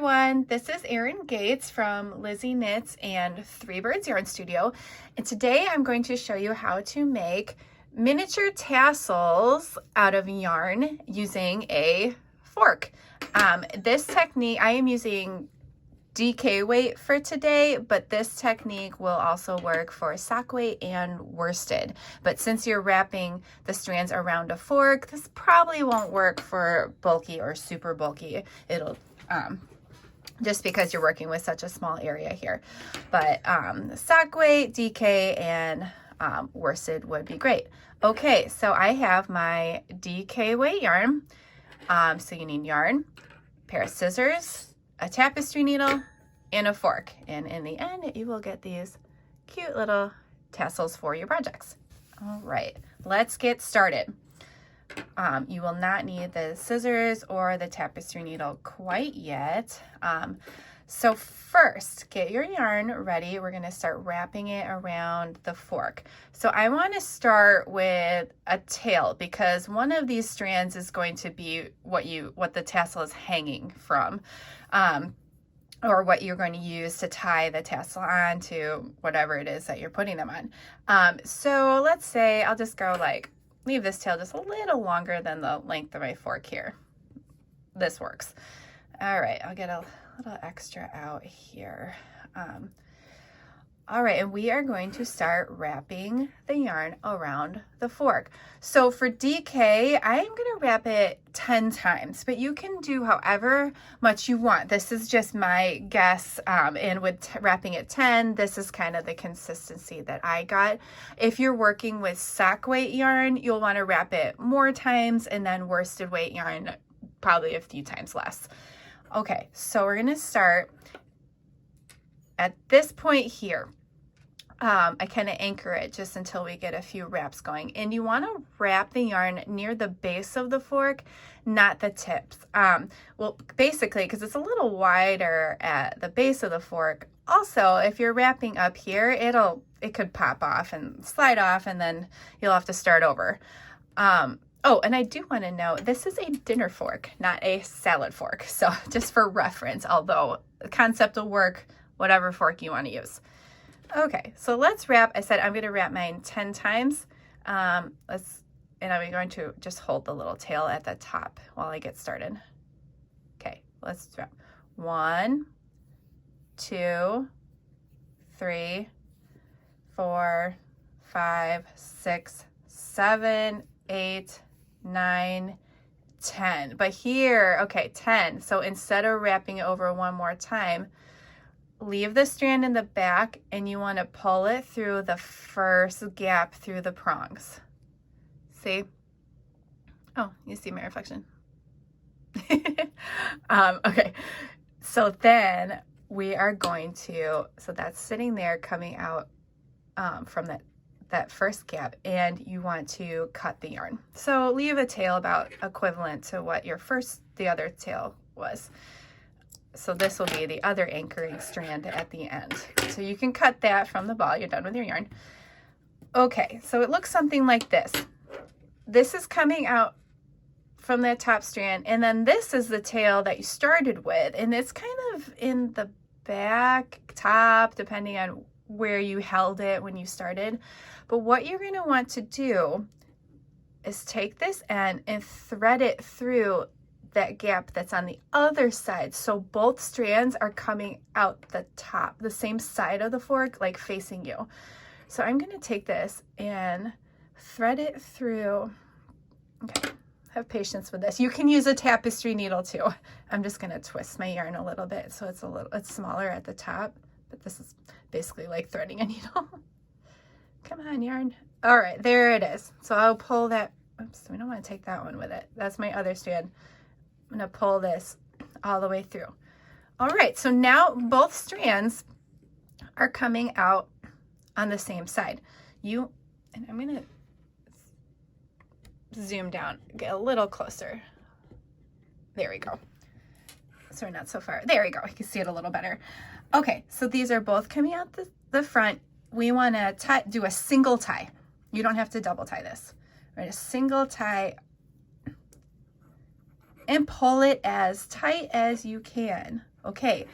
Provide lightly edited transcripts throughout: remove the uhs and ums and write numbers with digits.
everyone, this is Erin Gates from Lizzie Knits and Three Birds Yarn Studio, and today I'm going to show you how to make miniature tassels out of yarn using a fork. This technique, I am using DK weight for today, but this technique will also work for sock weight and worsted. But since you're wrapping the strands around a fork, this probably won't work for bulky or super bulky. It'll just because you're working with such a small area here. But sock weight, DK, and worsted would be great. Okay, so I have my DK weight yarn. So you need yarn, a pair of scissors, a tapestry needle, and a fork. And in the end, you will get these cute little tassels for your projects. All right, let's get started. You will not need the scissors or the tapestry needle quite yet. So first, get your yarn ready. We're gonna start wrapping it around the fork. So I wanna start with a tail because one of these strands is going to be what the tassel is hanging from, or what you're going to use to tie the tassel on to whatever it is that you're putting them on. So let's say I'll just go leave this tail just a little longer than the length of my fork here. This works. All right, I'll get a little extra out here. All right, and we are going to start wrapping the yarn around the fork. So for DK, I am gonna wrap it 10 times, but you can do however much you want. This is just my guess, and with wrapping it 10, this is kind of the consistency that I got. If you're working with sock weight yarn, you'll wanna wrap it more times, and then worsted weight yarn, probably a few times less. Okay, so we're gonna start at this point here. I kind of anchor it just until we get a few wraps going. And you want to wrap the yarn near the base of the fork, not the tips. Well, basically, because it's a little wider at the base of the fork. Also, if you're wrapping up here, it could pop off and slide off, and then you'll have to start over. Oh, and I do want to note, this is a dinner fork, not a salad fork. So just for reference, although the concept will work, whatever fork you want to use. Okay, so let's wrap. I said I'm going to wrap mine 10 times. And I'm going to just hold the little tail at the top while I get started. Okay, let's wrap. 1, 2, 3, 4, 5, 6, 7, 8, 9, 10. But here, okay, 10. So instead of wrapping it over one more time, leave the strand in the back and you want to pull it through the first gap through the prongs. See? Oh, you see my reflection. Okay, so then we are going to, so that's sitting there coming out from that first gap, and you want to cut the yarn. So leave a tail about equivalent to what the other tail was. So this will be the other anchoring strand at the end. So you can cut that from the ball. You're done with your yarn. Okay, so it looks something like this. This is coming out from that top strand, and then this is the tail that you started with, and it's kind of in the back, top, depending on where you held it when you started. But what you're going to want to do is take this end and thread it through that gap that's on the other side. So both strands are coming out the top, the same side of the fork, like facing you. So I'm going to take this and thread it through. Okay, have patience with this. You can use a tapestry needle too. I'm just going to twist my yarn a little bit so it's smaller at the top, but this is basically like threading a needle. Come on, yarn. All right, there it is. So I'll pull that. Oops, we don't want to take that one with it. That's my other strand. I'm going to pull this all the way through. All right, so now both strands are coming out on the same side. And I'm going to zoom down, get a little closer. There we go. Sorry, not so far. There we go. You can see it a little better. Okay, so these are both coming out the front. We want to do a single tie. You don't have to double tie this. Right, a single tie and pull it as tight as you can. Okay,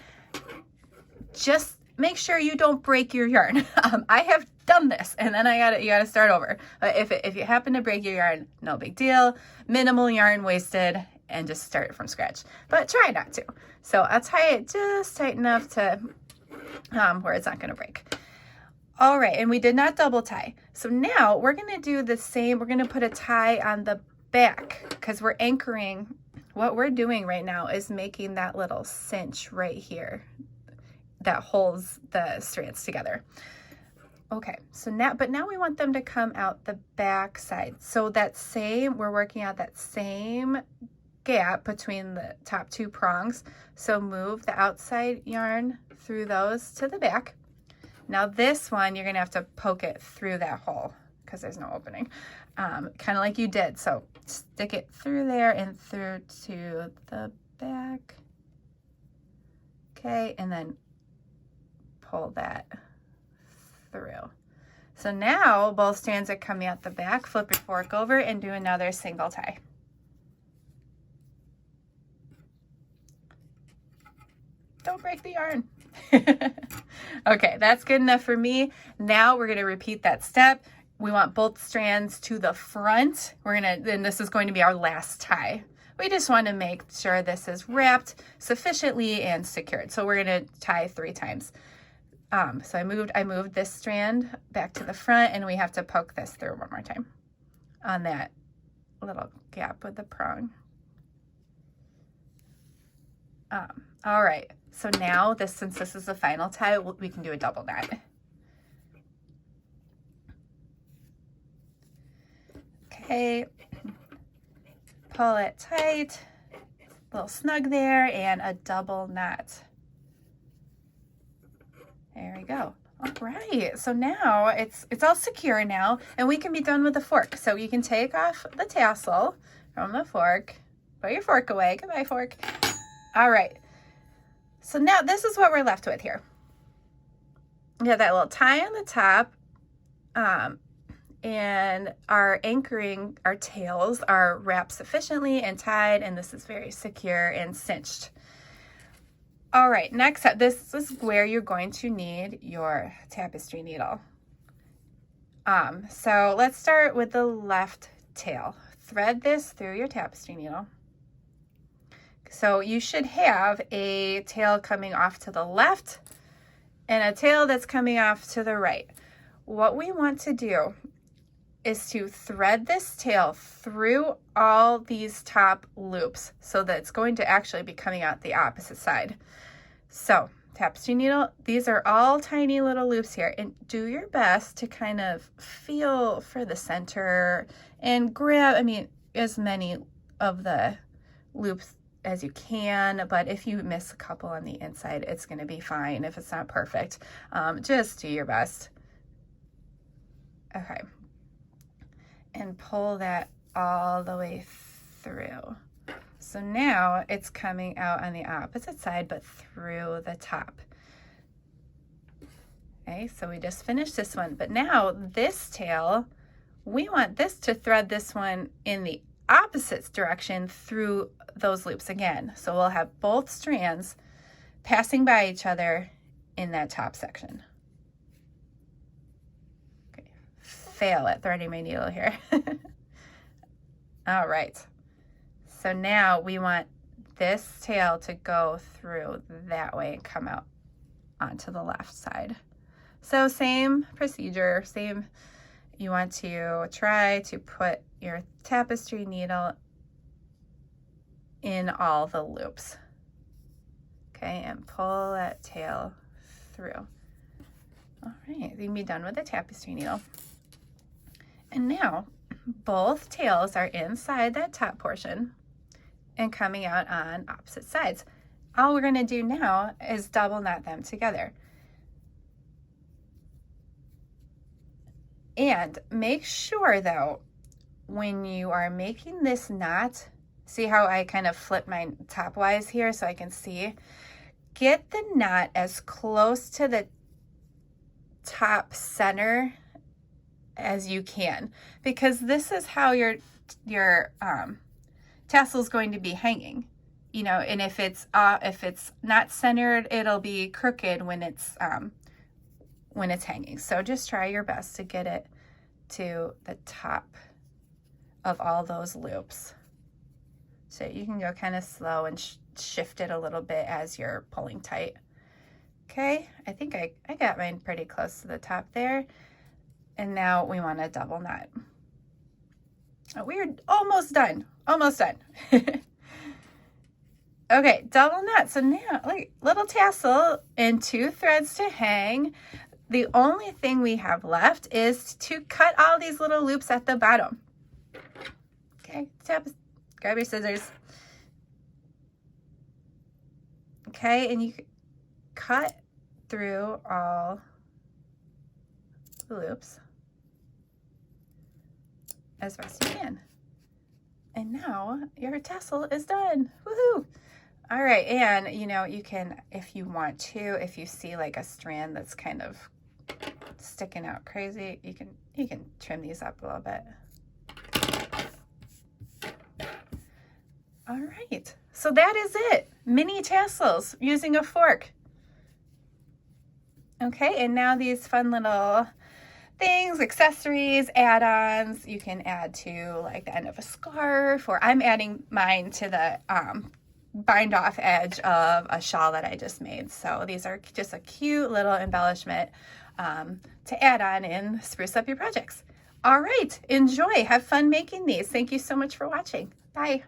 just make sure you don't break your yarn. I have done this, and then you gotta start over. But if you happen to break your yarn, no big deal. Minimal yarn wasted, and just start from scratch. But try not to. So I'll tie it just tight enough to where it's not gonna break. All right, and we did not double tie. So now we're gonna do the same. We're gonna put a tie on the back because we're anchoring. What we're doing right now is making that little cinch right here that holds the strands together. Okay, so now we want them to come out the back side. So we're working out that same gap between the top two prongs. So move the outside yarn through those to the back. Now this one, you're gonna have to poke it through that hole because there's no opening, kind of like you did. So stick it through there and through to the back. Okay, and then pull that through. So now both strands are coming out the back. Flip your fork over and do another single tie. Don't break the yarn. Okay, that's good enough for me. Now we're going to repeat that step. We want both strands to the front. Then this is going to be our last tie. We just want to make sure this is wrapped sufficiently and secured. So we're going to tie 3 times. So I moved this strand back to the front, and we have to poke this through one more time on that little gap with the prong. All right, so now since this is the final tie, we can do a double knot. Okay, pull it tight, a little snug there, and a double knot. There we go. All right, so now it's all secure now, and we can be done with the fork. So you can take off the tassel from the fork, put your fork away. Goodbye, fork. All right, so now this is what we're left with here. We have that little tie on the top, and our tails are wrapped sufficiently and tied, and this is very secure and cinched. All right, next up, this is where you're going to need your tapestry needle. So let's start with the left tail. Thread this through your tapestry needle. So you should have a tail coming off to the left and a tail that's coming off to the right. What we want to do is to thread this tail through all these top loops so that it's going to actually be coming out the opposite side. So tapestry needle, these are all tiny little loops here, and do your best to kind of feel for the center and grab, as many of the loops as you can, but if you miss a couple on the inside, it's going to be fine if it's not perfect. Just do your best. Okay. And pull that all the way through. So now it's coming out on the opposite side, but through the top. Okay, so we just finished this one, but now this tail, we want this to thread this one in the opposite direction through those loops again. So we'll have both strands passing by each other in that top section. Okay, fail at threading my needle here. All right. So now we want this tail to go through that way and come out onto the left side. So same procedure, you want to try to put your tapestry needle in all the loops. Okay, and pull that tail through. All right, you can be done with the tapestry needle. And now both tails are inside that top portion and coming out on opposite sides. All we're going to do now is double knot them together. And make sure though, when you are making this knot, see how I kind of flip my top wise here so I can see? Get the knot as close to the top center as you can, because this is how your tassel is going to be hanging. you know, and if it's not centered, it'll be crooked when it's hanging. So just try your best to get it to the top of all those loops. So you can go kind of slow and shift it a little bit as you're pulling tight. Okay, I think I got mine pretty close to the top there. And now we want to double knot. Oh, we're almost done, almost done. Okay, double knot. So now, like, little tassel and 2 threads to hang. The only thing we have left is to cut all these little loops at the bottom. Okay, grab your scissors. Okay, and you cut through all the loops as best you can. And now your tassel is done. Woohoo! All right, and you know, you can, if you want to, if you see like a strand that's kind of sticking out crazy, you can trim these up a little bit. All right, so that is it. Mini tassels using a fork. Okay, and now these fun little things, accessories, add-ons, you can add to like the end of a scarf, or I'm adding mine to the bind off edge of a shawl that I just made. So these are just a cute little embellishment to add on and spruce up your projects. All right, enjoy, have fun making these. Thank you so much for watching. Bye.